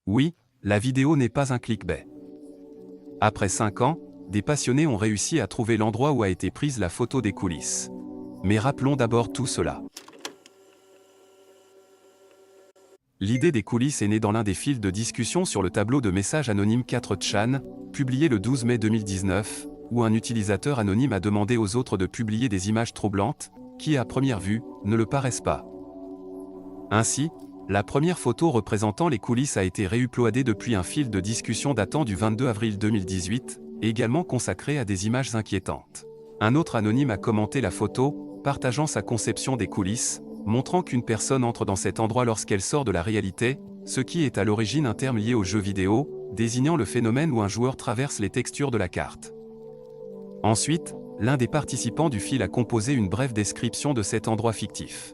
Oui, la vidéo n'est pas un clickbait. Après 5 ans, des passionnés ont réussi à trouver l'endroit où a été prise la photo des coulisses. Mais rappelons d'abord tout cela. L'idée des coulisses est née dans l'un des fils de discussion sur le tableau de messages anonyme 4chan, publié le 12 mai 2019, où un utilisateur anonyme a demandé aux autres de publier des images troublantes, qui à première vue, ne le paraissent pas. Ainsi, la première photo représentant les coulisses a été réuploadée depuis un fil de discussion datant du 22 avril 2018, également consacré à des images inquiétantes. Un autre anonyme a commenté la photo, partageant sa conception des coulisses, montrant qu'une personne entre dans cet endroit lorsqu'elle sort de la réalité, ce qui est à l'origine un terme lié aux jeux vidéo, désignant le phénomène où un joueur traverse les textures de la carte. Ensuite, l'un des participants du fil a composé une brève description de cet endroit fictif.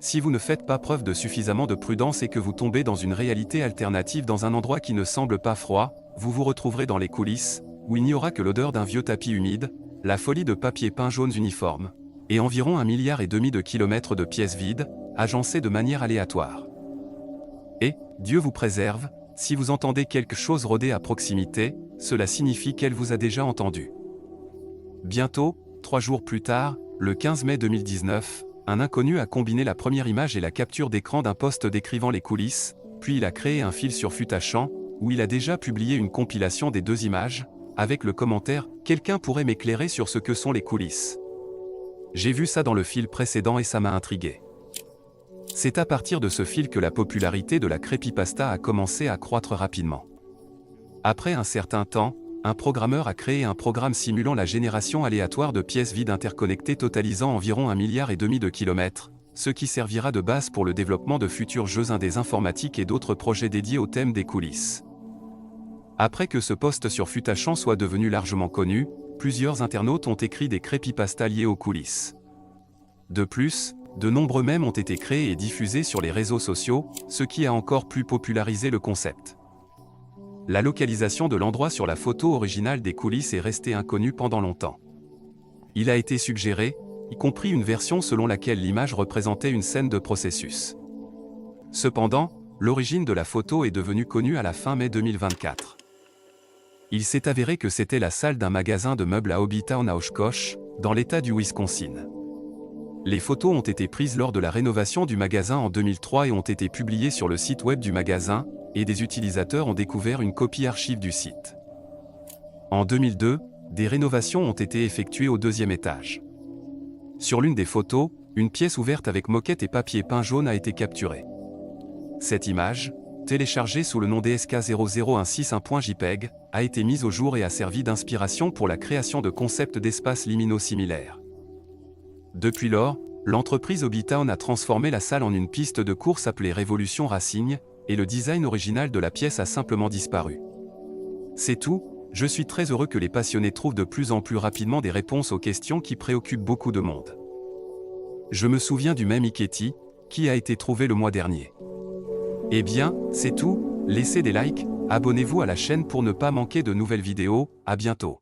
Si vous ne faites pas preuve de suffisamment de prudence et que vous tombez dans une réalité alternative dans un endroit qui ne semble pas froid, vous vous retrouverez dans les coulisses, où il n'y aura que l'odeur d'un vieux tapis humide, la folie de papier peint jaunes uniformes, et environ 1,5 milliard de kilomètres de pièces vides, agencées de manière aléatoire. Et, Dieu vous préserve, si vous entendez quelque chose rôder à proximité, cela signifie qu'elle vous a déjà entendu. Bientôt, 3 jours plus tard, le 15 mai 2019, un inconnu a combiné la première image et la capture d'écran d'un post décrivant les coulisses, puis il a créé un fil sur Futachan, où il a déjà publié une compilation des 2 images, avec le commentaire « Quelqu'un pourrait m'éclairer sur ce que sont les coulisses ?» J'ai vu ça dans le fil précédent et ça m'a intrigué. C'est à partir de ce fil que la popularité de la creepypasta a commencé à croître rapidement. Après un certain temps, un programmeur a créé un programme simulant la génération aléatoire de pièces vides interconnectées totalisant environ 1,5 milliard de kilomètres, ce qui servira de base pour le développement de futurs jeux indés informatiques et d'autres projets dédiés au thème des coulisses. Après que ce post sur Futachan soit devenu largement connu, plusieurs internautes ont écrit des creepypastas liés aux coulisses. De plus, de nombreux mèmes ont été créés et diffusés sur les réseaux sociaux, ce qui a encore plus popularisé le concept. La localisation de l'endroit sur la photo originale des coulisses est restée inconnue pendant longtemps. Il a été suggéré, y compris une version selon laquelle l'image représentait une scène de processus. Cependant, l'origine de la photo est devenue connue à la fin mai 2024. Il s'est avéré que c'était la salle d'un magasin de meubles à Hobbytown à Oshkosh, dans l'État du Wisconsin. Les photos ont été prises lors de la rénovation du magasin en 2003 et ont été publiées sur le site web du magasin, et des utilisateurs ont découvert une copie archive du site. En 2002, des rénovations ont été effectuées au 2e étage. Sur l'une des photos, une pièce ouverte avec moquette et papier peint jaune a été capturée. Cette image, téléchargée sous le nom DSK00161.jpg, a été mise au jour et a servi d'inspiration pour la création de concepts d'espaces liminaux similaires. Depuis lors, l'entreprise Hobbytown a transformé la salle en une piste de course appelée Révolution Racing, et le design original de la pièce a simplement disparu. C'est tout, je suis très heureux que les passionnés trouvent de plus en plus rapidement des réponses aux questions qui préoccupent beaucoup de monde. Je me souviens du mème Iketi, qui a été trouvé le mois dernier. Eh bien, c'est tout, laissez des likes, abonnez-vous à la chaîne pour ne pas manquer de nouvelles vidéos, à bientôt.